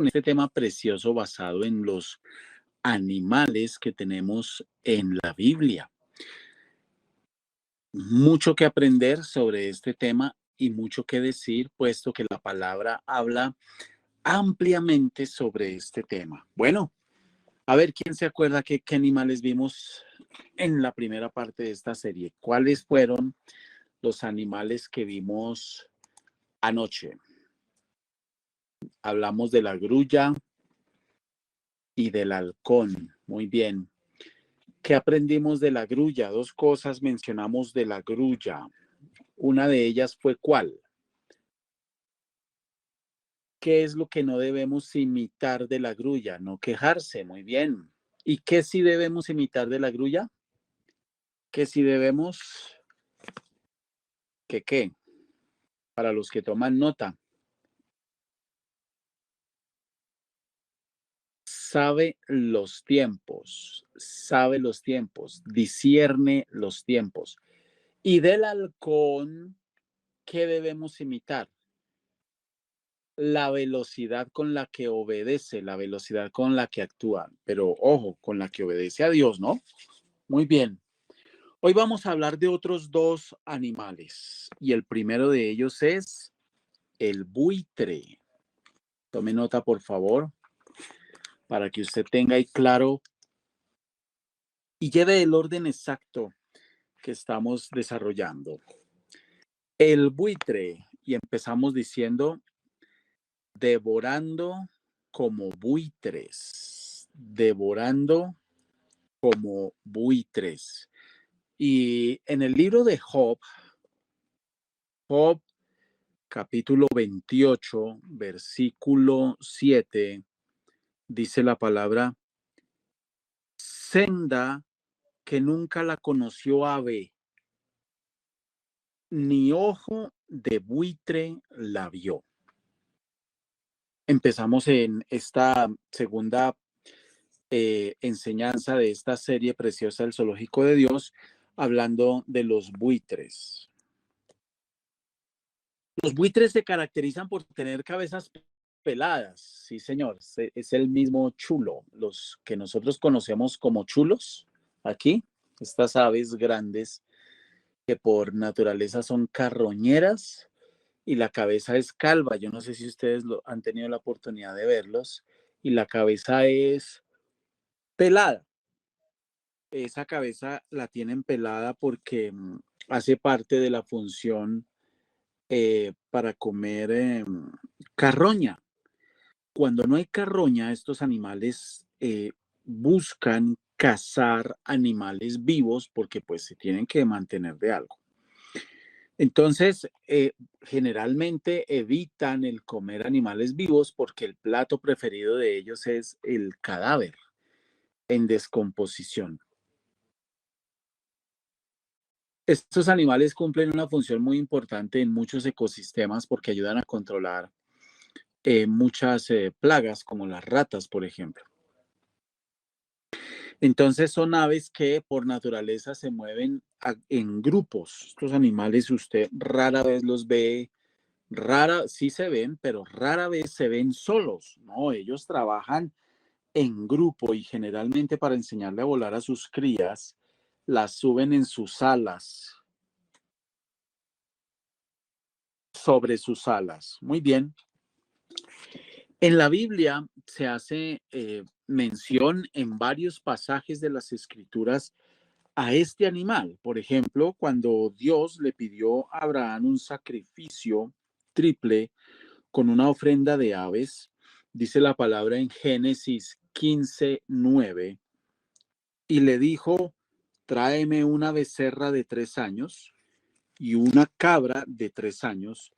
Este tema precioso basado en los animales que tenemos en la Biblia. Mucho que aprender sobre este tema y mucho que decir, puesto que la palabra habla ampliamente sobre este tema. Bueno, a ver, ¿quién se acuerda qué animales vimos en la primera parte de esta serie? ¿Cuáles fueron los animales que vimos anoche? Hablamos de la grulla y del halcón. Muy bien. ¿Qué aprendimos de la grulla? Dos cosas mencionamos de la grulla. Una de ellas fue ¿cuál? ¿Qué es lo que no debemos imitar de la grulla? No quejarse, muy bien. ¿Y qué sí debemos imitar de la grulla? ¿Qué sí debemos? ¿Qué? Para los que toman nota. Sabe los tiempos, discierne los tiempos. Y del halcón, ¿qué debemos imitar? La velocidad con la que obedece, la velocidad con la que actúa, pero ojo, con la que obedece a Dios, ¿no? Muy bien. Hoy vamos a hablar de otros dos animales y el primero de ellos es el buitre. Tome nota, por favor, para que usted tenga ahí claro y lleve el orden exacto que estamos desarrollando. El buitre, y empezamos diciendo, devorando como buitres, devorando como buitres. Y en el libro de Job, capítulo 28, versículo 7, dice la palabra, senda que nunca la conoció ave, ni ojo de buitre la vio. Empezamos en esta segunda enseñanza de esta serie preciosa del Zoológico de Dios, hablando de los buitres. Los buitres se caracterizan por tener cabezas peladas, sí señor, es el mismo chulo, los que nosotros conocemos como chulos, aquí, estas aves grandes que por naturaleza son carroñeras y la cabeza es calva. Yo no sé si ustedes han tenido la oportunidad de verlos y la cabeza es pelada. Esa cabeza la tienen pelada porque hace parte de la función para comer carroña. Cuando no hay carroña, estos animales buscan cazar animales vivos porque pues se tienen que mantener de algo. Entonces, generalmente evitan el comer animales vivos porque el plato preferido de ellos es el cadáver en descomposición. Estos animales cumplen una función muy importante en muchos ecosistemas porque ayudan a controlar muchas plagas como las ratas, por ejemplo. Entonces son aves que por naturaleza se mueven en grupos. Estos animales usted rara vez los ve, sí se ven, pero rara vez se ven solos. No, ellos trabajan en grupo y generalmente para enseñarle a volar a sus crías, las suben en sus alas, sobre sus alas. Muy bien. En la Biblia se hace mención en varios pasajes de las Escrituras a este animal. Por ejemplo, cuando Dios le pidió a Abraham un sacrificio triple con una ofrenda de aves, dice la palabra en Génesis 15:9, y le dijo: tráeme una becerra de 3 años y una cabra de 3 años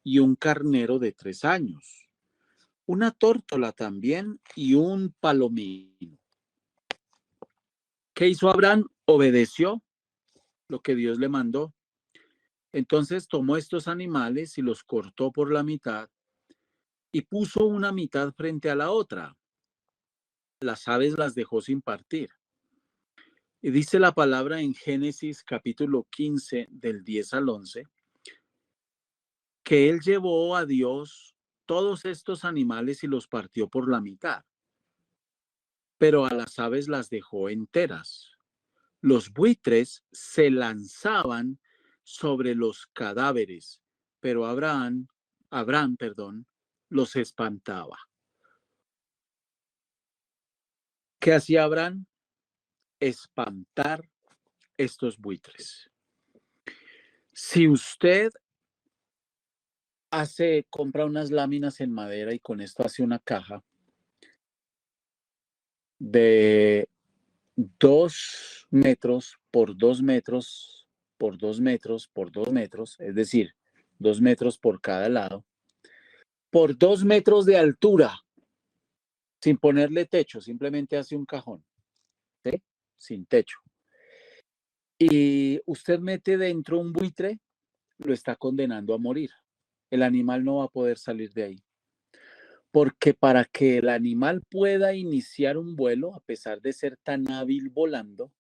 y un carnero de 3 años, una tórtola también y un palomino. ¿Qué hizo Abraham? Obedeció lo que Dios le mandó. Entonces tomó estos animales y los cortó por la mitad y puso una mitad frente a la otra. Las aves las dejó sin partir. Y dice la palabra en Génesis capítulo 15 del 10 al 11, que él llevó a Dios todos estos animales y los partió por la mitad, pero a las aves las dejó enteras. Los buitres se lanzaban sobre los cadáveres, pero Abraham, los espantaba. ¿Qué hacía Abraham? Espantar estos buitres. Si usted compra unas láminas en madera y con esto hace una caja de 2 metros por 2 metros por 2 metros por 2 metros, es decir, 2 metros por cada lado, por 2 metros de altura, sin ponerle techo, simplemente hace un cajón, ¿sí? Sin techo. Y usted mete dentro un buitre, lo está condenando a morir. El animal no va a poder salir de ahí. Porque para que el animal pueda iniciar un vuelo, a pesar de ser tan hábil volando,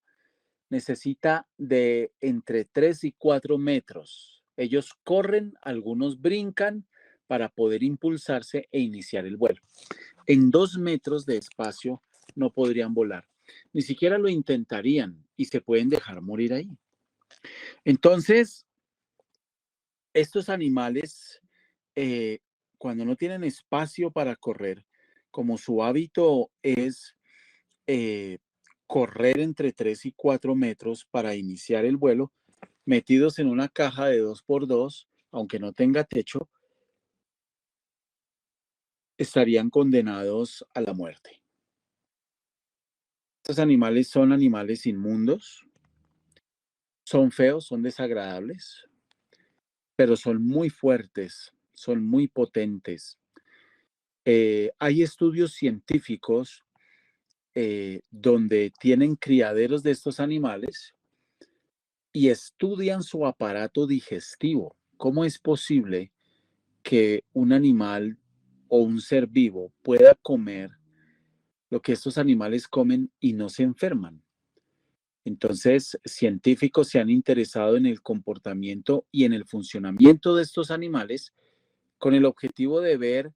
necesita de entre 3 y 4 metros. Ellos corren, algunos brincan para poder impulsarse e iniciar el vuelo. En 2 metros de espacio no podrían volar. Ni siquiera lo intentarían y se pueden dejar morir ahí. Entonces, estos animales, cuando no tienen espacio para correr, como su hábito es correr entre 3 y 4 metros para iniciar el vuelo, metidos en una caja de 2x2, aunque no tenga techo, estarían condenados a la muerte. Estos animales son animales inmundos, son feos, son desagradables, pero son muy fuertes, son muy potentes. Hay estudios científicos donde tienen criaderos de estos animales y estudian su aparato digestivo. ¿Cómo es posible que un animal o un ser vivo pueda comer lo que estos animales comen y no se enferman? Entonces, científicos se han interesado en el comportamiento y en el funcionamiento de estos animales con el objetivo de ver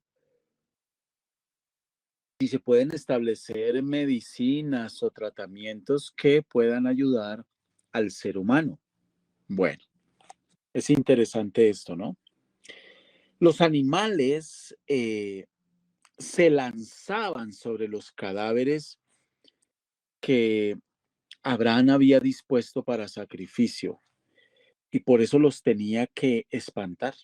si se pueden establecer medicinas o tratamientos que puedan ayudar al ser humano. Bueno, es interesante esto, ¿no? Los animales se lanzaban sobre los cadáveres que Abraham había dispuesto para sacrificio y por eso los tenía que espantar.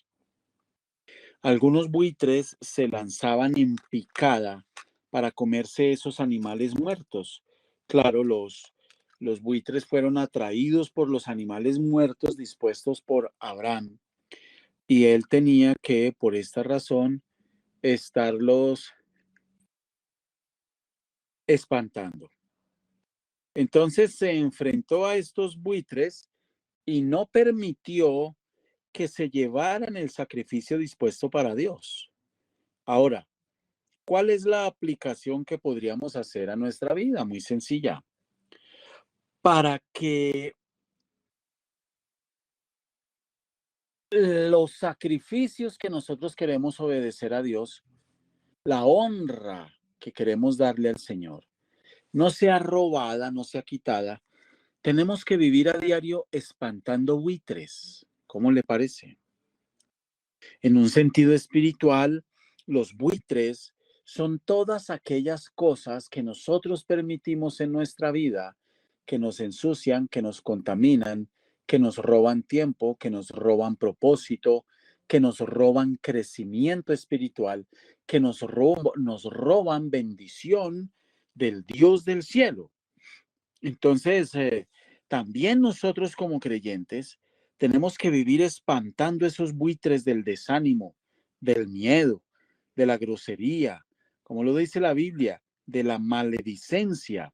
Algunos buitres se lanzaban en picada para comerse esos animales muertos. Claro, los buitres fueron atraídos por los animales muertos dispuestos por Abraham y él tenía que, por esta razón, estarlos espantando. Entonces se enfrentó a estos buitres y no permitió que se llevaran el sacrificio dispuesto para Dios. Ahora, ¿cuál es la aplicación que podríamos hacer a nuestra vida? Muy sencilla. Para que los sacrificios que nosotros queremos obedecer a Dios, la honra que queremos darle al Señor, no sea robada, no sea quitada, tenemos que vivir a diario espantando buitres. ¿Cómo le parece? En un sentido espiritual, los buitres son todas aquellas cosas que nosotros permitimos en nuestra vida, que nos ensucian, que nos contaminan, que nos roban tiempo, que nos roban propósito, que nos roban crecimiento espiritual, que nos roban bendición del Dios del cielo. Entonces, también nosotros como creyentes tenemos que vivir espantando esos buitres del desánimo, del miedo, de la grosería, como lo dice la Biblia, de la maledicencia.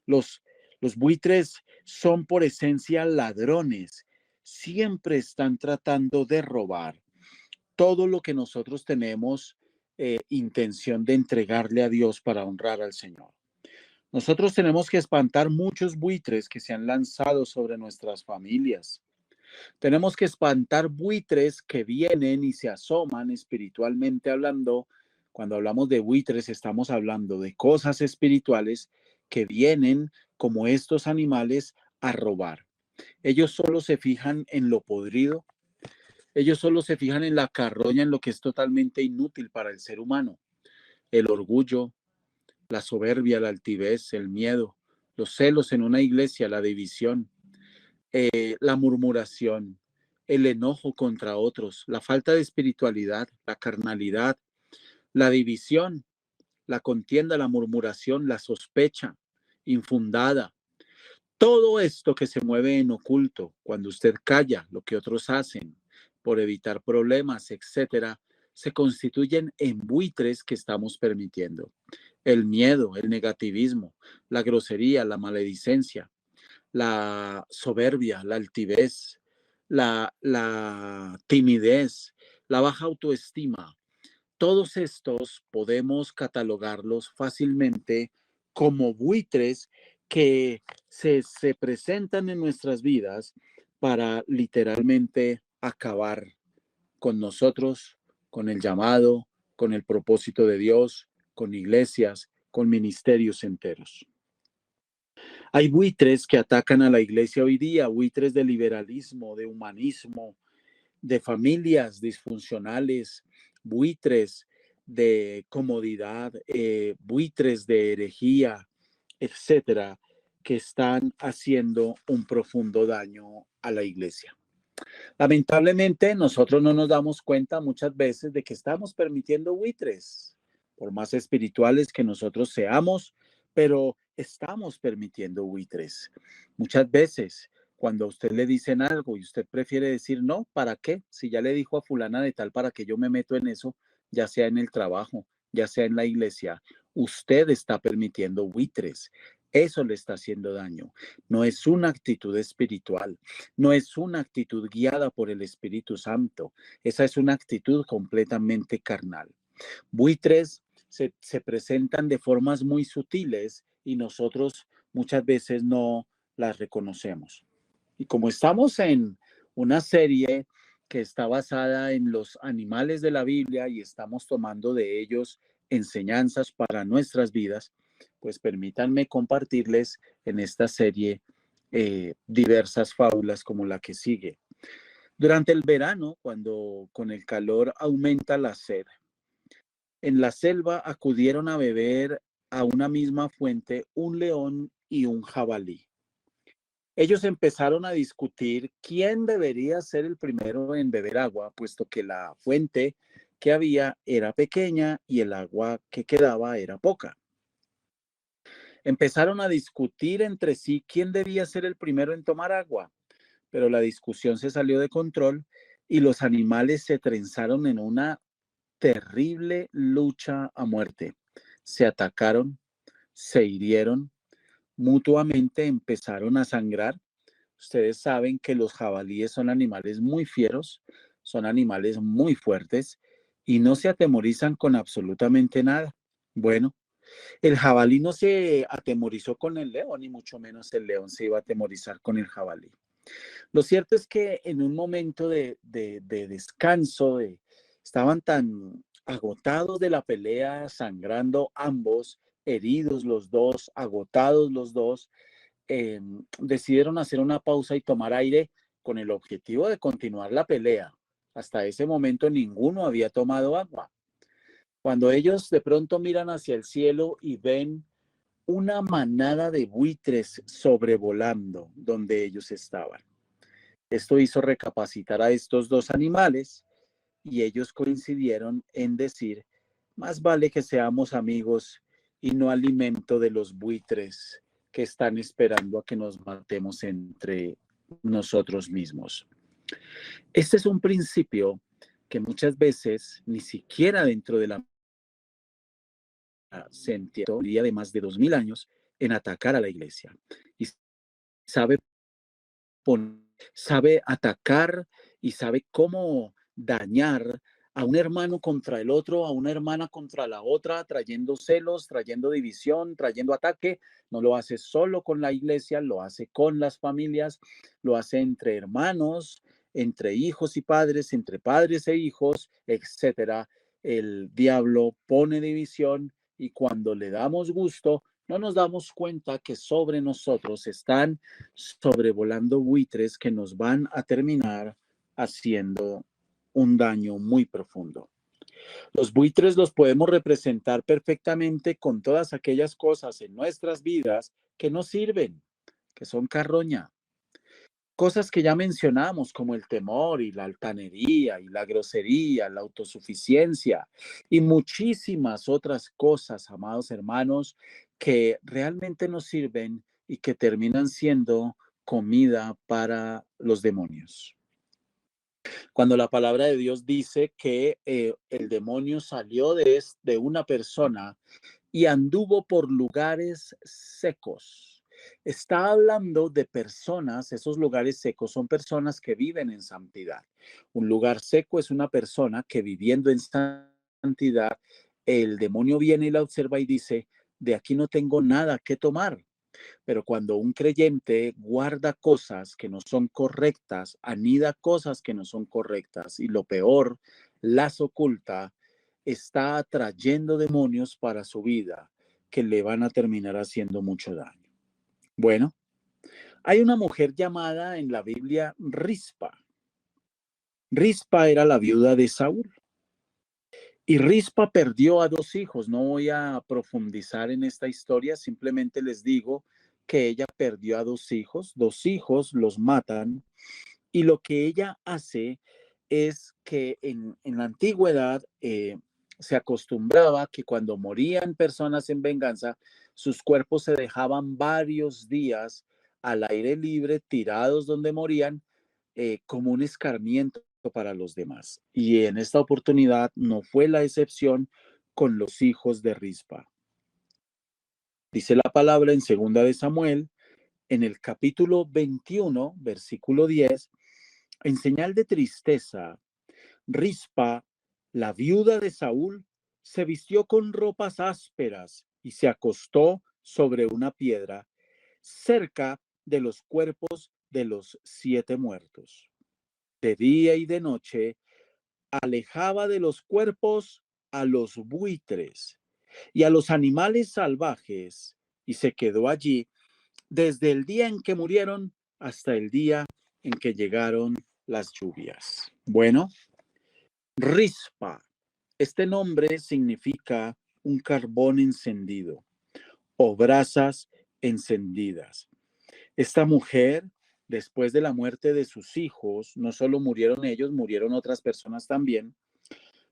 Los, los buitres son por esencia ladrones, siempre están tratando de robar todo lo que nosotros tenemos intención de entregarle a Dios para honrar al Señor. Nosotros tenemos que espantar muchos buitres que se han lanzado sobre nuestras familias. Tenemos que espantar buitres que vienen y se asoman espiritualmente hablando. Cuando hablamos de buitres, estamos hablando de cosas espirituales que vienen como estos animales a robar. Ellos solo se fijan en lo podrido. Ellos solo se fijan en la carroña, en lo que es totalmente inútil para el ser humano. El orgullo, la soberbia, la altivez, el miedo, los celos en una iglesia, la división, la murmuración, el enojo contra otros, la falta de espiritualidad, la carnalidad, la división, la contienda, la murmuración, la sospecha infundada. Todo esto que se mueve en oculto, cuando usted calla lo que otros hacen por evitar problemas, etcétera, se constituyen en buitres que estamos permitiendo. El miedo, el negativismo, la grosería, la maledicencia, la soberbia, la altivez, la timidez, la baja autoestima. Todos estos podemos catalogarlos fácilmente como buitres que se presentan en nuestras vidas para literalmente acabar con nosotros, con el llamado, con el propósito de Dios, con iglesias, con ministerios enteros. Hay buitres que atacan a la iglesia hoy día, buitres de liberalismo, de humanismo, de familias disfuncionales, buitres de comodidad, buitres de herejía, etcétera, que están haciendo un profundo daño a la iglesia. Lamentablemente, nosotros no nos damos cuenta muchas veces de que estamos permitiendo buitres, por más espirituales que nosotros seamos, pero estamos permitiendo buitres. Muchas veces, cuando a usted le dicen algo y usted prefiere decir no, ¿para qué? Si ya le dijo a fulana de tal, ¿para qué yo me meto en eso? Ya sea en el trabajo, ya sea en la iglesia, usted está permitiendo buitres. Eso le está haciendo daño. No es una actitud espiritual. No es una actitud guiada por el Espíritu Santo. Esa es una actitud completamente carnal. Buitres se presentan de formas muy sutiles y nosotros muchas veces no las reconocemos. Y como estamos en una serie que está basada en los animales de la Biblia y estamos tomando de ellos enseñanzas para nuestras vidas, pues permítanme compartirles en esta serie diversas fábulas como la que sigue. Durante el verano, cuando con el calor aumenta la sed, en la selva acudieron a beber a una misma fuente un león y un jabalí. Ellos empezaron a discutir quién debería ser el primero en beber agua, puesto que la fuente que había era pequeña y el agua que quedaba era poca. Empezaron a discutir entre sí quién debía ser el primero en tomar agua, pero la discusión se salió de control y los animales se trenzaron en una terrible lucha a muerte. Se atacaron, se hirieron, mutuamente empezaron a sangrar. Ustedes saben que los jabalíes son animales muy fieros, son animales muy fuertes y no se atemorizan con absolutamente nada. Bueno, el jabalí no se atemorizó con el león, ni mucho menos el león se iba a atemorizar con el jabalí. Lo cierto es que en un momento de descanso, estaban tan agotados de la pelea, sangrando ambos, heridos los dos, agotados los dos, decidieron hacer una pausa y tomar aire con el objetivo de continuar la pelea. Hasta ese momento ninguno había tomado agua. Cuando ellos de pronto miran hacia el cielo y ven una manada de buitres sobrevolando donde ellos estaban. Esto hizo recapacitar a estos dos animales y ellos coincidieron en decir, más vale que seamos amigos y no alimento de los buitres que están esperando a que nos matemos entre nosotros mismos. Este es un principio que muchas veces ni siquiera dentro de la sentido de más de 2000 años en atacar a la iglesia. Y sabe, sabe atacar y sabe cómo dañar a un hermano contra el otro, a una hermana contra la otra, trayendo celos, trayendo división, trayendo ataque. No lo hace solo con la iglesia, lo hace con las familias, lo hace entre hermanos, entre hijos y padres, entre padres e hijos, etcétera. El diablo pone división y cuando le damos gusto, no nos damos cuenta que sobre nosotros están sobrevolando buitres que nos van a terminar haciendo un daño muy profundo. Los buitres los podemos representar perfectamente con todas aquellas cosas en nuestras vidas que no sirven, que son carroña. Cosas que ya mencionamos como el temor y la altanería y la grosería, la autosuficiencia y muchísimas otras cosas, amados hermanos, que realmente nos sirven y que terminan siendo comida para los demonios. Cuando la palabra de Dios dice que el demonio salió de una persona y anduvo por lugares secos. Está hablando de personas, esos lugares secos son personas que viven en santidad. Un lugar seco es una persona que viviendo en santidad, el demonio viene y la observa y dice, de aquí no tengo nada que tomar. Pero cuando un creyente guarda cosas que no son correctas, anida cosas que no son correctas y lo peor, las oculta, está atrayendo demonios para su vida que le van a terminar haciendo mucho daño. Bueno, hay una mujer llamada en la Biblia Rispa. Rispa era la viuda de Saúl. Y Rispa perdió a dos hijos. No voy a profundizar en esta historia, simplemente les digo que ella perdió a dos hijos los matan y lo que ella hace es que en la antigüedad se acostumbraba que cuando morían personas en venganza, sus cuerpos se dejaban varios días al aire libre, tirados donde morían, como un escarmiento para los demás. Y en esta oportunidad no fue la excepción con los hijos de Rispa. Dice la palabra en 2 Samuel, en el capítulo 21, versículo 10, en señal de tristeza, Rispa, la viuda de Saúl, se vistió con ropas ásperas y se acostó sobre una piedra cerca de los cuerpos de los 7 muertos. De día y de noche alejaba de los cuerpos a los buitres y a los animales salvajes y se quedó allí desde el día en que murieron hasta el día en que llegaron las lluvias. Bueno, Rispa, este nombre significa un carbón encendido o brasas encendidas. Esta mujer, después de la muerte de sus hijos, no solo murieron ellos, murieron otras personas también,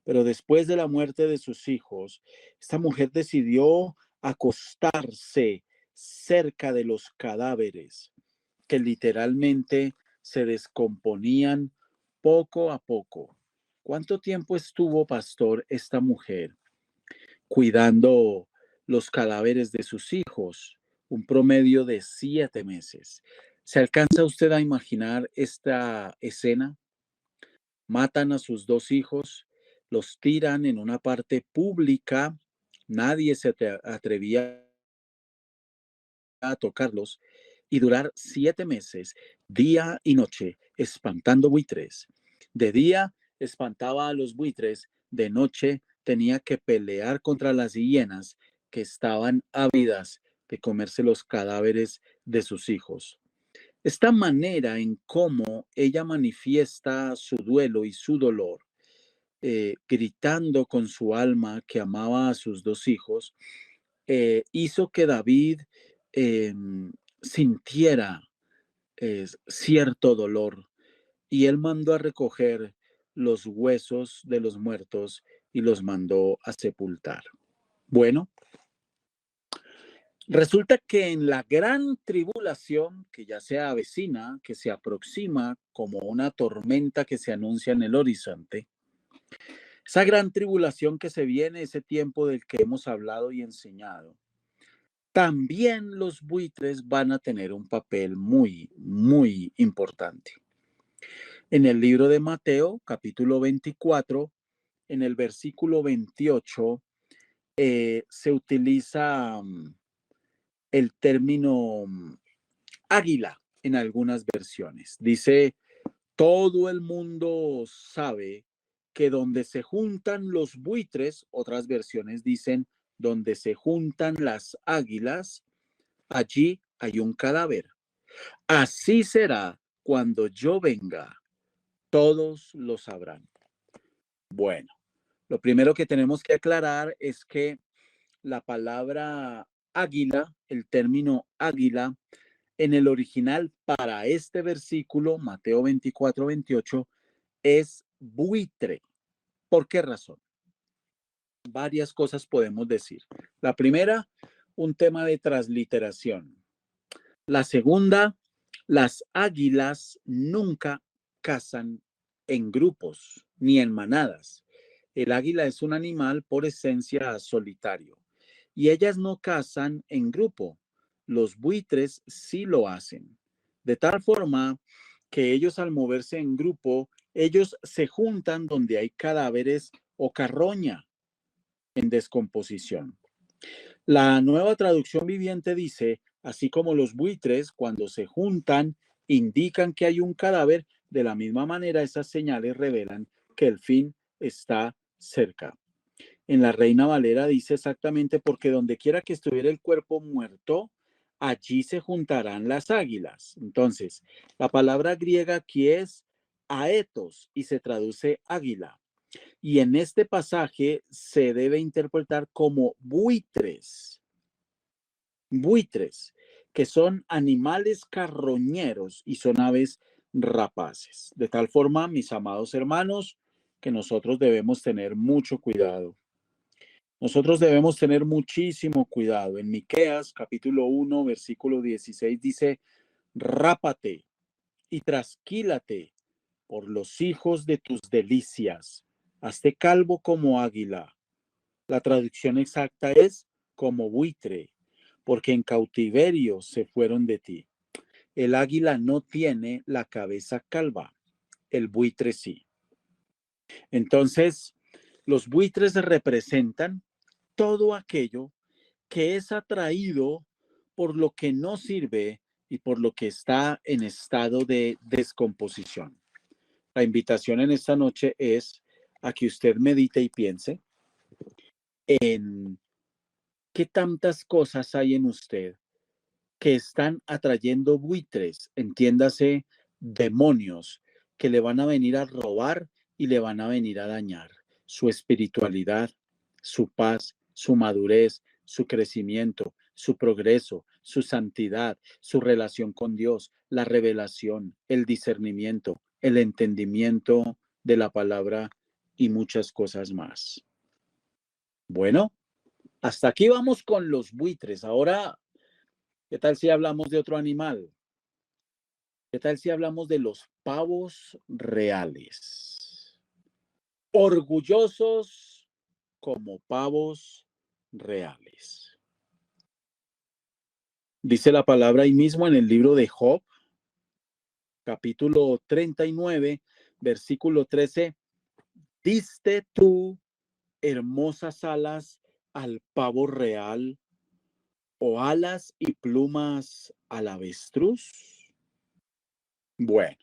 pero después de la muerte de sus hijos, esta mujer decidió acostarse cerca de los cadáveres que literalmente se descomponían poco a poco. ¿Cuánto tiempo estuvo, pastor, esta mujer cuidando los cadáveres de sus hijos? Un promedio de 7 meses. ¿Se alcanza usted a imaginar esta escena? Matan a sus dos hijos, los tiran en una parte pública, nadie se atrevía a tocarlos y durar 7 meses, día y noche, espantando buitres. De día espantaba a los buitres, de noche tenía que pelear contra las hienas que estaban ávidas de comerse los cadáveres de sus hijos. Esta manera en cómo ella manifiesta su duelo y su dolor gritando con su alma que amaba a sus dos hijos, hizo que David sintiera cierto dolor, y él mandó a recoger los huesos de los muertos y los mandó a sepultar. Bueno, resulta que en la gran tribulación que ya se avecina, que se aproxima como una tormenta que se anuncia en el horizonte, esa gran tribulación que se viene, ese tiempo del que hemos hablado y enseñado, también los buitres van a tener un papel muy, muy importante. En el libro de Mateo, capítulo 24, en el versículo 28, se utiliza el término águila en algunas versiones. Dice, todo el mundo sabe que donde se juntan los buitres, otras versiones dicen, donde se juntan las águilas, allí hay un cadáver. Así será cuando yo venga, todos lo sabrán. Bueno, lo primero que tenemos que aclarar es que la palabra águila, el término águila, en el original para este versículo, Mateo 24, 28, es buitre. ¿Por qué razón? Varias cosas podemos decir. La primera, un tema de transliteración. La segunda, las águilas nunca cazan en grupos ni en manadas. El águila es un animal por esencia solitario y ellas no cazan en grupo. Los buitres sí lo hacen. De tal forma que ellos al moverse en grupo, ellos se juntan donde hay cadáveres o carroña en descomposición. La nueva traducción viviente dice, así como los buitres cuando se juntan indican que hay un cadáver, de la misma manera esas señales revelan que el fin está cerca. En la Reina Valera dice exactamente, porque donde quiera que estuviera el cuerpo muerto, allí se juntarán las águilas. Entonces, la palabra griega aquí es aetos y se traduce águila. Y en este pasaje se debe interpretar como buitres, buitres, que son animales carroñeros y son aves rapaces. De tal forma, mis amados hermanos, que nosotros debemos tener mucho cuidado. Nosotros debemos tener muchísimo cuidado. En Miqueas, capítulo 1, versículo 16, dice, rápate y trasquílate por los hijos de tus delicias. Hazte calvo como águila. La traducción exacta es como buitre, porque en cautiverio se fueron de ti. El águila no tiene la cabeza calva, el buitre sí. Entonces, los buitres representan todo aquello que es atraído por lo que no sirve y por lo que está en estado de descomposición. La invitación en esta noche es a que usted medite y piense en qué tantas cosas hay en usted que están atrayendo buitres, entiéndase, demonios, que le van a venir a robar y le van a venir a dañar su espiritualidad, su paz, su madurez, su crecimiento, su progreso, su santidad, su relación con Dios, la revelación, el discernimiento, el entendimiento de la palabra y muchas cosas más. Bueno, hasta aquí vamos con los buitres. Ahora, ¿qué tal si hablamos de otro animal? ¿Qué tal si hablamos de los pavos reales? Orgullosos como pavos reales. Dice la palabra ahí mismo en el libro de Job, capítulo 39, versículo 13. ¿Diste tú hermosas alas al pavo real o alas y plumas al avestruz? Bueno,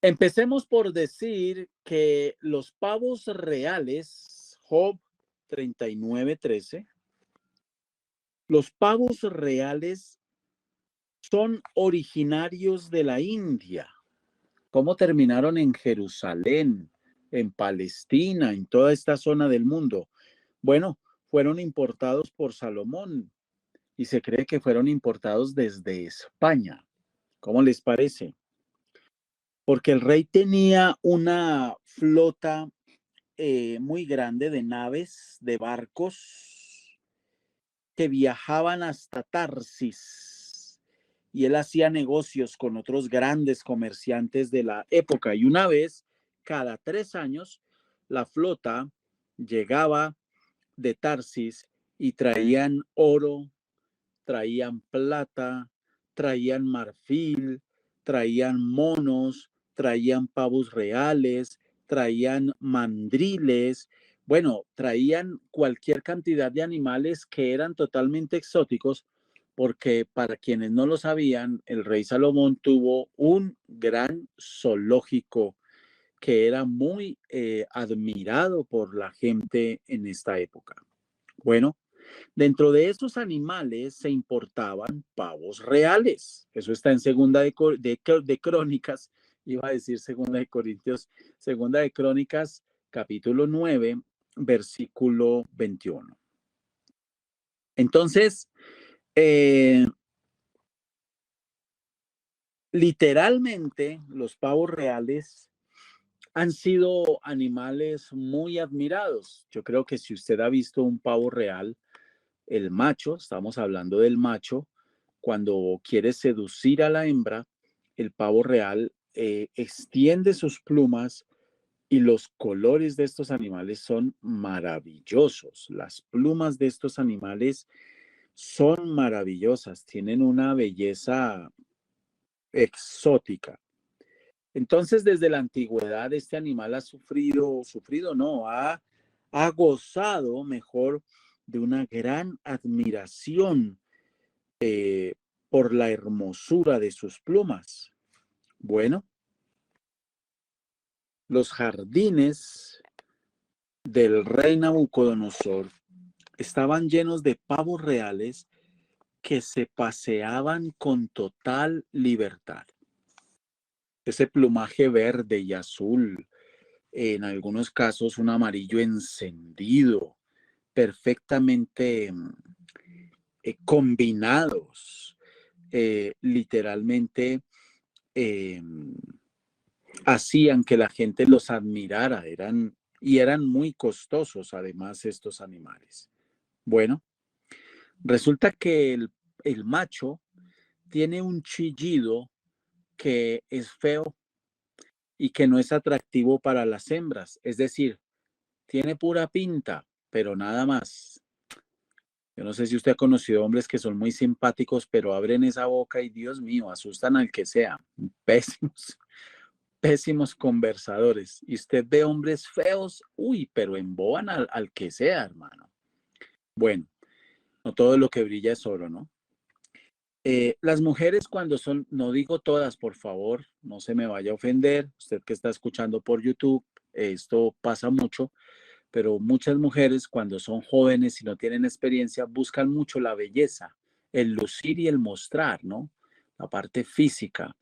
empecemos por decir que los pavos reales, Job 39:13, los pavos reales son originarios de la India. ¿Cómo terminaron en Jerusalén? en Palestina, en toda esta zona del mundo. Bueno, fueron importados por Salomón y se cree que fueron importados desde España. ¿Cómo les parece? Porque el rey tenía una flota muy grande de naves, de barcos que viajaban hasta Tarsis y él hacía negocios con otros grandes comerciantes de la época y una vez cada 3 años la flota llegaba de Tarsis y traían oro, traían plata, traían marfil, traían monos, traían pavos reales, traían mandriles, bueno, traían cualquier cantidad de animales que eran totalmente exóticos, porque para quienes no lo sabían, el rey Salomón tuvo un gran zoológico que era muy admirado por la gente en esta época. Bueno, dentro de esos animales se importaban pavos reales. Eso está en segunda de Crónicas, iba a decir segunda de Corintios, segunda de Crónicas, capítulo 9, versículo 21. Entonces, literalmente los pavos reales han sido animales muy admirados. Yo creo que si usted ha visto un pavo real, el macho, estamos hablando del macho, cuando quiere seducir a la hembra, el pavo real extiende sus plumas y los colores de estos animales son maravillosos. Las plumas de estos animales son maravillosas, tienen una belleza exótica. Entonces, desde la antigüedad, este animal ha sufrido no, ha gozado mejor de una gran admiración por la hermosura de sus plumas. Bueno, los jardines del rey Nabucodonosor estaban llenos de pavos reales que se paseaban con total libertad. Ese plumaje verde y azul, en algunos casos un amarillo encendido, perfectamente combinados, literalmente hacían que la gente los admirara, eran muy costosos además estos animales. Bueno, resulta que el macho tiene un chillido que es feo y que no es atractivo para las hembras, es decir, tiene pura pinta, pero nada más. Yo no sé si usted ha conocido hombres que son muy simpáticos, pero abren esa boca y Dios mío, asustan al que sea. Pésimos, pésimos conversadores. Y usted ve hombres feos, uy, pero emboban al que sea, hermano. Bueno, no todo lo que brilla es oro, ¿no? Las mujeres cuando son, no digo todas, por favor, no se me vaya a ofender, usted que está escuchando por YouTube, esto pasa mucho, pero muchas mujeres cuando son jóvenes y no tienen experiencia buscan mucho la belleza, el lucir y el mostrar, ¿no? La parte física.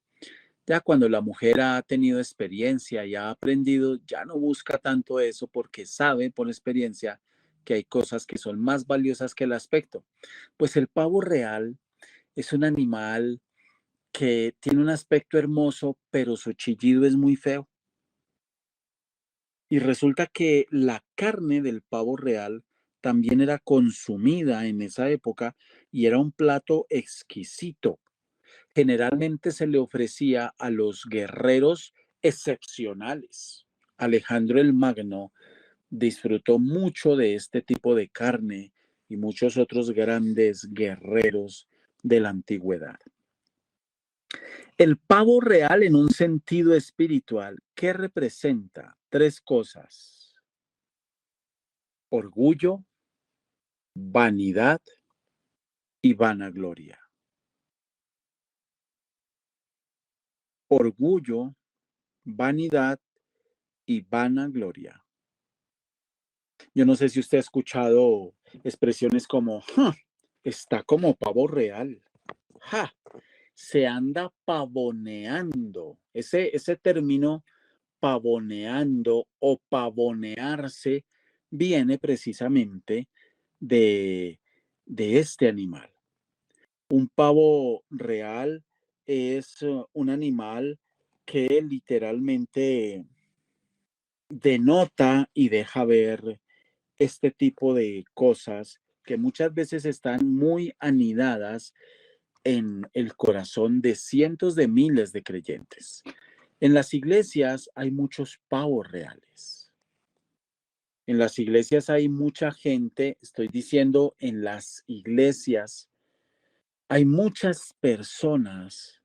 Ya cuando la mujer ha tenido experiencia y ha aprendido, ya no busca tanto eso porque sabe por experiencia que hay cosas que son más valiosas que el aspecto. Pues el pavo real es un animal que tiene un aspecto hermoso, pero su chillido es muy feo. Y resulta que la carne del pavo real también era consumida en esa época y era un plato exquisito. Generalmente se le ofrecía a los guerreros excepcionales. Alejandro el Magno disfrutó mucho de este tipo de carne y muchos otros grandes guerreros de la antigüedad. El pavo real en un sentido espiritual, ¿qué representa? Tres cosas: orgullo, vanidad y vanagloria. Orgullo, vanidad y vanagloria. Yo no sé si usted ha escuchado expresiones como, está como pavo real. ¡Ja! Se anda pavoneando. Ese término pavoneando o pavonearse viene precisamente de este animal. Un pavo real es un animal que literalmente denota y deja ver este tipo de cosas que muchas veces están muy anidadas en el corazón de cientos de miles de creyentes. En las iglesias hay muchos pavos reales. En las iglesias hay mucha gente, estoy diciendo en las iglesias, hay muchas personas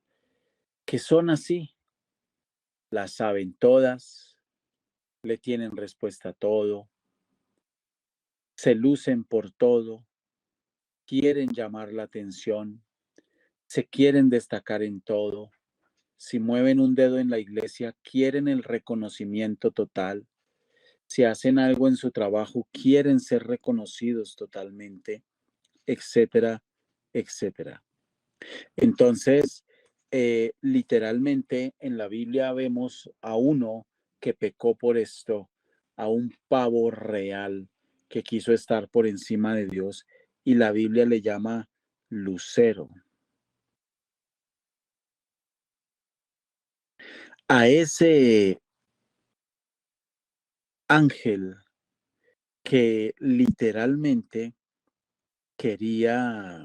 que son así, las saben todas, le tienen respuesta a todo, se lucen por todo, quieren llamar la atención, se quieren destacar en todo. Si mueven un dedo en la iglesia, quieren el reconocimiento total. Si hacen algo en su trabajo, quieren ser reconocidos totalmente, etcétera, etcétera. Entonces, literalmente en la Biblia vemos a uno que pecó por esto, a un pavo real que quiso estar por encima de Dios y la Biblia le llama lucero. A ese ángel que literalmente quería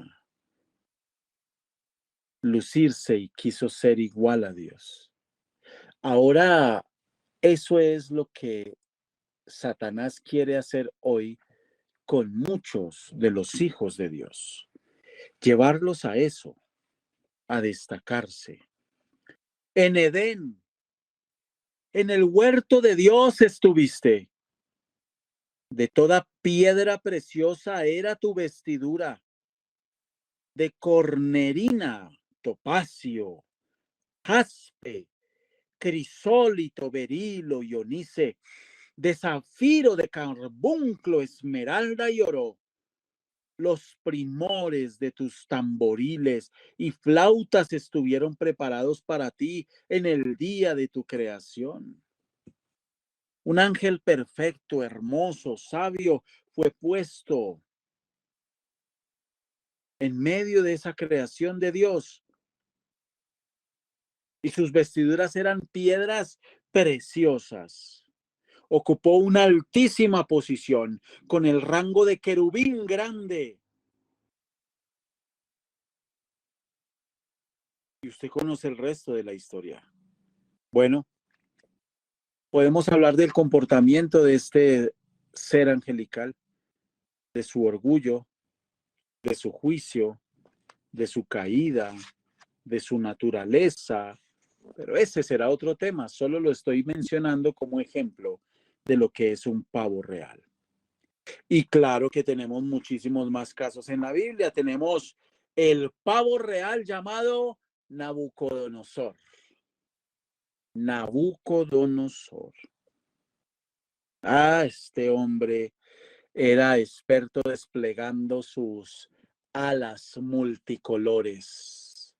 lucirse y quiso ser igual a Dios. Ahora, eso es lo que Satanás quiere hacer hoy con muchos de los hijos de Dios. Llevarlos a eso, a destacarse. En Edén, en el huerto de Dios estuviste. De toda piedra preciosa era tu vestidura. De cornerina, topacio, jaspe, crisólito, berilo y onice, de zafiro, de carbunclo, esmeralda y oro. Los primores de tus tamboriles y flautas estuvieron preparados para ti en el día de tu creación. Un ángel perfecto, hermoso, sabio, fue puesto en medio de esa creación de Dios y sus vestiduras eran piedras preciosas. Ocupó una altísima posición con el rango de querubín grande. Y usted conoce el resto de la historia. Bueno, podemos hablar del comportamiento de este ser angelical, de su orgullo, de su juicio, de su caída, de su naturaleza, pero ese será otro tema. Solo lo estoy mencionando como ejemplo de lo que es un pavo real. Y claro que tenemos muchísimos más casos en la Biblia. Tenemos el pavo real llamado Nabucodonosor. Nabucodonosor. Ah, este hombre era experto desplegando sus alas multicolores.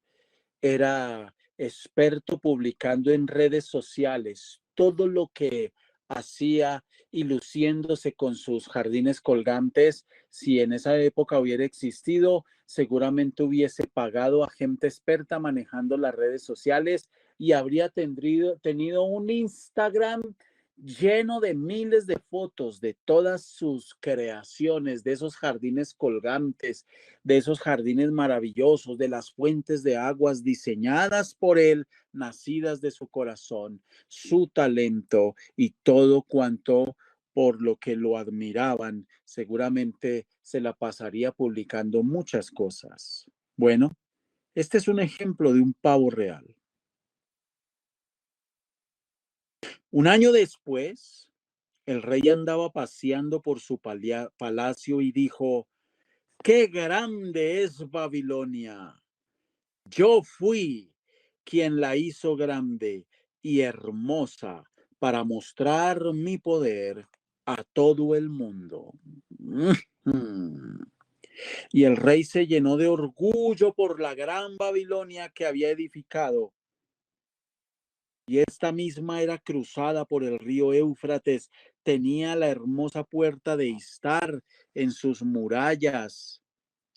Era experto publicando en redes sociales todo lo que hacía y luciéndose con sus jardines colgantes. Si en esa época hubiera existido, seguramente hubiese pagado a gente experta manejando las redes sociales y habría tenido un Instagram lleno de miles de fotos de todas sus creaciones, de esos jardines colgantes, de esos jardines maravillosos, de las fuentes de aguas diseñadas por él, nacidas de su corazón, su talento y todo cuanto por lo que lo admiraban. Seguramente se la pasaría publicando muchas cosas. Bueno, este es un ejemplo de un pavo real. Un año después, el rey andaba paseando por su palacio y dijo: ¡Qué grande es Babilonia! Yo fui quien la hizo grande y hermosa para mostrar mi poder a todo el mundo. Y el rey se llenó de orgullo por la gran Babilonia que había edificado. y esta misma era cruzada por el río Éufrates. Tenía la hermosa puerta de Istar en sus murallas.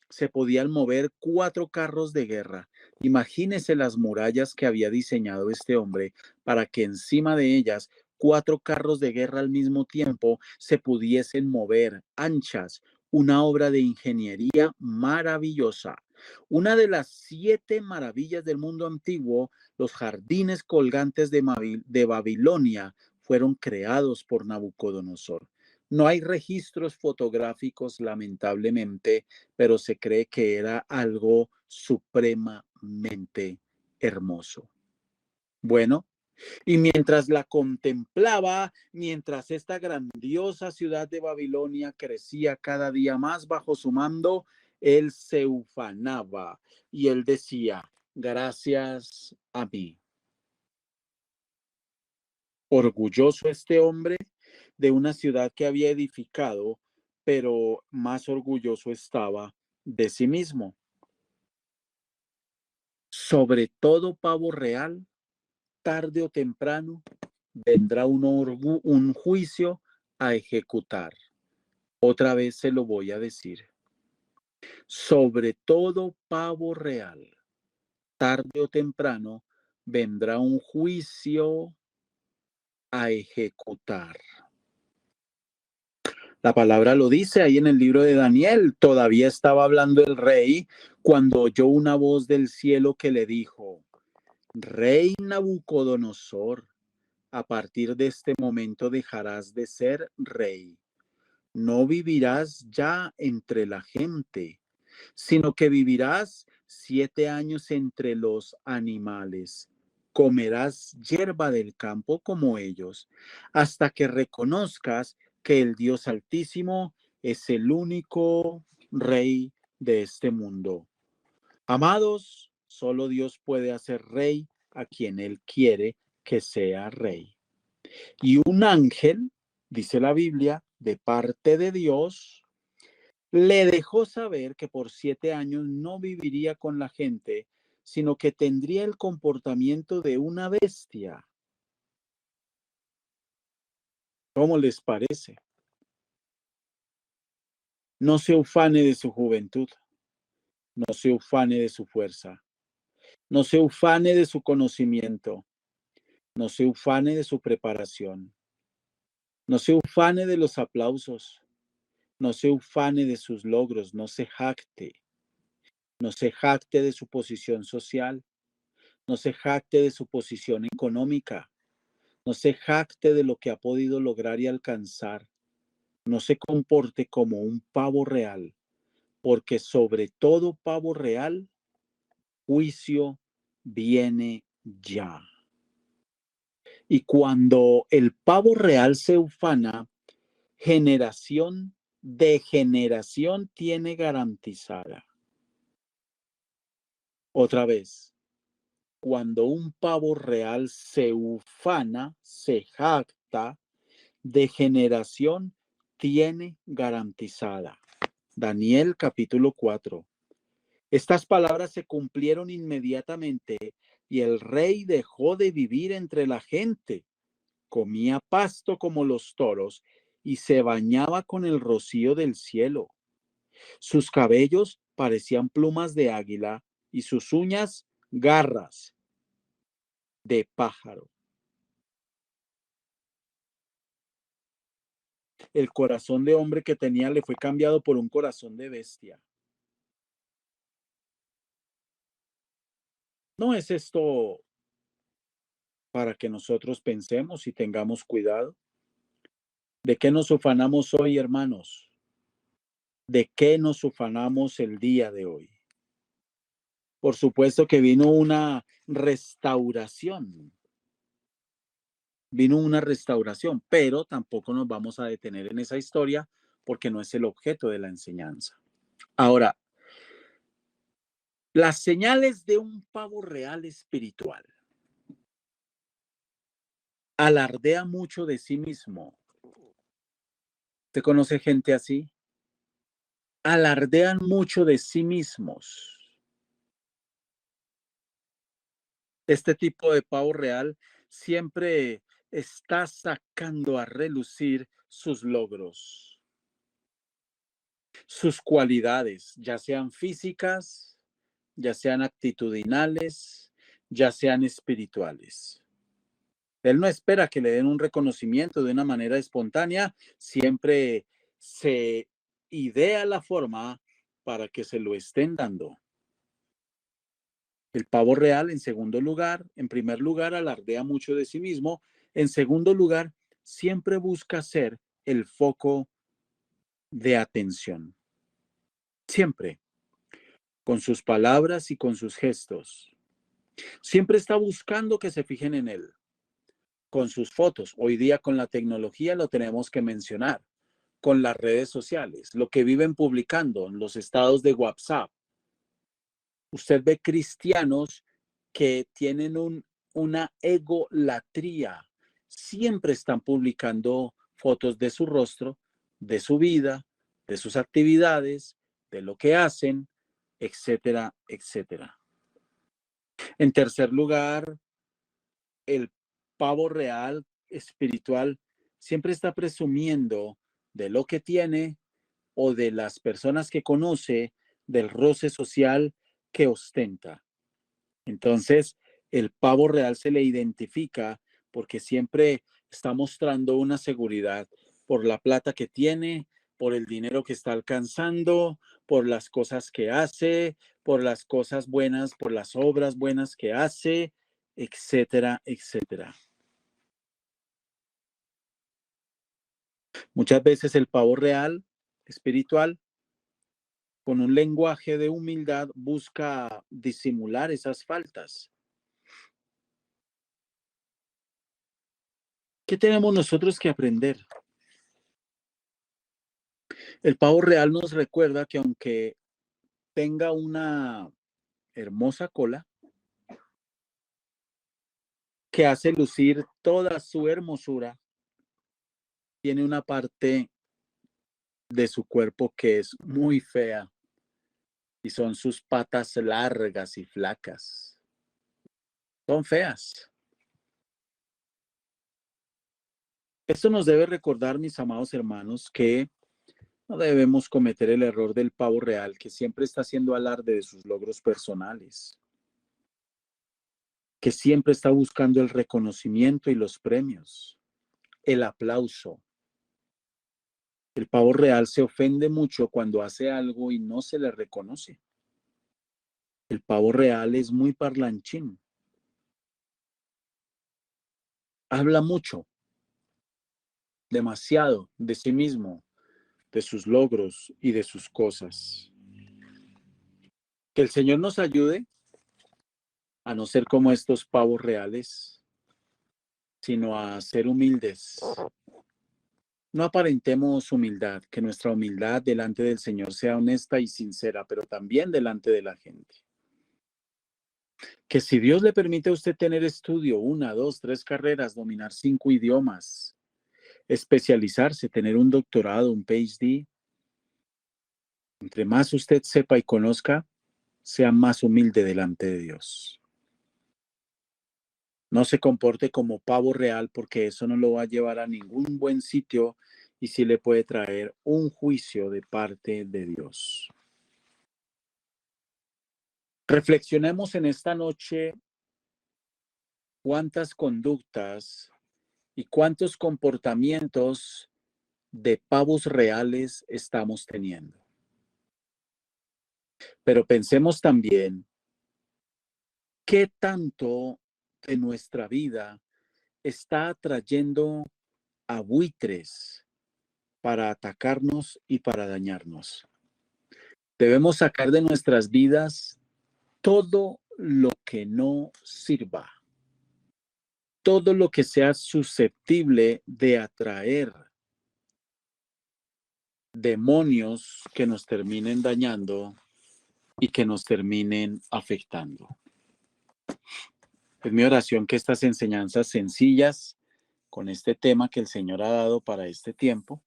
Se podían mover 4 carros de guerra. Imagínese las murallas que había diseñado este hombre para que encima de ellas 4 carros de guerra al mismo tiempo se pudiesen mover, anchas, una obra de ingeniería maravillosa. Una de las 7 maravillas del mundo antiguo, los jardines colgantes de Babilonia, fueron creados por Nabucodonosor. No hay registros fotográficos, lamentablemente, pero se cree que era algo supremamente hermoso. Bueno, y mientras la contemplaba, mientras esta grandiosa ciudad de Babilonia crecía cada día más bajo su mando, él se ufanaba y él decía, gracias a mí. Orgulloso este hombre de una ciudad que había edificado, pero más orgulloso estaba de sí mismo. Sobre todo pavo real, tarde o temprano, vendrá un juicio a ejecutar. Otra vez se lo voy a decir. Sobre todo pavo real, tarde o temprano, vendrá un juicio a ejecutar. La palabra lo dice ahí en el libro de Daniel. Todavía estaba hablando el rey cuando oyó una voz del cielo que le dijo, Rey Nabucodonosor, a partir de este momento dejarás de ser rey. No vivirás ya entre la gente, sino que vivirás 7 años entre los animales. Comerás hierba del campo como ellos, hasta que reconozcas que el Dios Altísimo es el único rey de este mundo. Amados, solo Dios puede hacer rey a quien Él quiere que sea rey. Y un ángel, dice la Biblia, de parte de Dios, le dejó saber que por 7 años no viviría con la gente, sino que tendría el comportamiento de una bestia. ¿Cómo les parece? No se ufane de su juventud, no se ufane de su fuerza, no se ufane de su conocimiento, no se ufane de su preparación, no se ufane de los aplausos, no se ufane de sus logros, no se jacte. No se jacte de su posición social, no se jacte de su posición económica, no se jacte de lo que ha podido lograr y alcanzar. No se comporte como un pavo real, porque sobre todo pavo real, juicio viene ya. Y cuando el pavo real se ufana, generación de generación tiene garantizada. Otra vez, cuando un pavo real se ufana, se jacta, de generación tiene garantizada. Daniel capítulo 4. Estas palabras se cumplieron inmediatamente y el rey dejó de vivir entre la gente, comía pasto como los toros y se bañaba con el rocío del cielo. Sus cabellos parecían plumas de águila y sus uñas garras de pájaro. El corazón de hombre que tenía le fue cambiado por un corazón de bestia. ¿No es esto para que nosotros pensemos y tengamos cuidado? ¿De qué nos ufanamos hoy, hermanos? ¿De qué nos ufanamos el día de hoy? Por supuesto que vino una restauración, pero tampoco nos vamos a detener en esa historia porque no es el objeto de la enseñanza. Ahora, las señales de un pavo real espiritual. Alardea mucho de sí mismo. ¿Usted conoce gente así? Alardean mucho de sí mismos. Este tipo de pavo real siempre está sacando a relucir sus logros, sus cualidades, ya sean físicas, ya sean actitudinales, ya sean espirituales. Él no espera que le den un reconocimiento de una manera espontánea, siempre se idea la forma para que se lo estén dando. El pavo real, en segundo lugar, en primer lugar, alardea mucho de sí mismo. En segundo lugar, siempre busca ser el foco de atención. Siempre, con sus palabras y con sus gestos. Siempre está buscando que se fijen en él. Con sus fotos. Hoy día con la tecnología lo tenemos que mencionar. Con las redes sociales, lo que viven publicando en los estados de WhatsApp. Usted ve cristianos que tienen una egolatría. Siempre están publicando fotos de su rostro, de su vida, de sus actividades, de lo que hacen, etcétera, etcétera. En tercer lugar, el pavo real espiritual siempre está presumiendo de lo que tiene o de las personas que conoce, del roce social que ostenta. Entonces, el pavo real se le identifica porque siempre está mostrando una seguridad por la plata que tiene, por el dinero que está alcanzando, por las cosas que hace, por las cosas buenas, por las obras buenas que hace, etcétera, etcétera. Muchas veces el pavo real, espiritual, con un lenguaje de humildad, busca disimular esas faltas. ¿Qué tenemos nosotros que aprender? El pavo real nos recuerda que aunque tenga una hermosa cola que hace lucir toda su hermosura, tiene una parte de su cuerpo que es muy fea y son sus patas largas y flacas. Son feas. Esto nos debe recordar, mis amados hermanos, que no debemos cometer el error del pavo real, que siempre está haciendo alarde de sus logros personales, que siempre está buscando el reconocimiento y los premios, el aplauso. El pavo real se ofende mucho cuando hace algo y no se le reconoce. El pavo real es muy parlanchín. Habla mucho, demasiado de sí mismo, de sus logros y de sus cosas. Que el Señor nos ayude a no ser como estos pavos reales, sino a ser humildes. No aparentemos humildad, que nuestra humildad delante del Señor sea honesta y sincera, pero también delante de la gente. Que si Dios le permite a usted tener estudio, 1, 2, 3 carreras, dominar 5 idiomas, especializarse, tener un doctorado, un PhD, entre más usted sepa y conozca, sea más humilde delante de Dios. No se comporte como pavo real porque eso no lo va a llevar a ningún buen sitio y sí le puede traer un juicio de parte de Dios. Reflexionemos en esta noche cuántas conductas y cuántos comportamientos de pavos reales estamos teniendo. Pero pensemos también qué tanto de nuestra vida está atrayendo a buitres para atacarnos y para dañarnos. Debemos sacar de nuestras vidas todo lo que no sirva, todo lo que sea susceptible de atraer demonios que nos terminen dañando y que nos terminen afectando. Es mi oración que estas enseñanzas sencillas con este tema que el Señor ha dado para este tiempo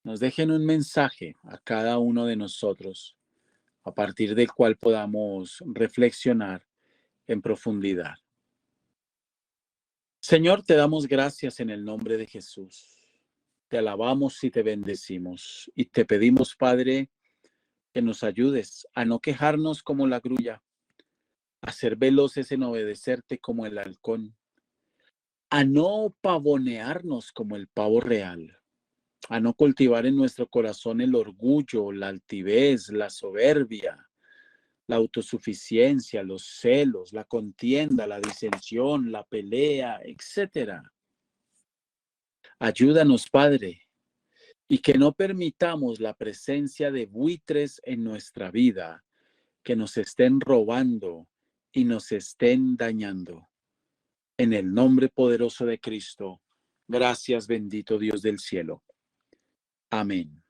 nos dejen un mensaje a cada uno de nosotros a partir del cual podamos reflexionar en profundidad. Señor, te damos gracias en el nombre de Jesús. Te alabamos y te bendecimos. Y te pedimos, Padre, que nos ayudes a no quejarnos como la grulla, a ser veloces en obedecerte como el halcón, a no pavonearnos como el pavo real, a no cultivar en nuestro corazón el orgullo, la altivez, la soberbia, la autosuficiencia, los celos, la contienda, la disensión, la pelea, etcétera. Ayúdanos, Padre, y que no permitamos la presencia de buitres en nuestra vida que nos estén robando y nos estén dañando. En el nombre poderoso de Cristo, gracias, bendito Dios del cielo. Amén.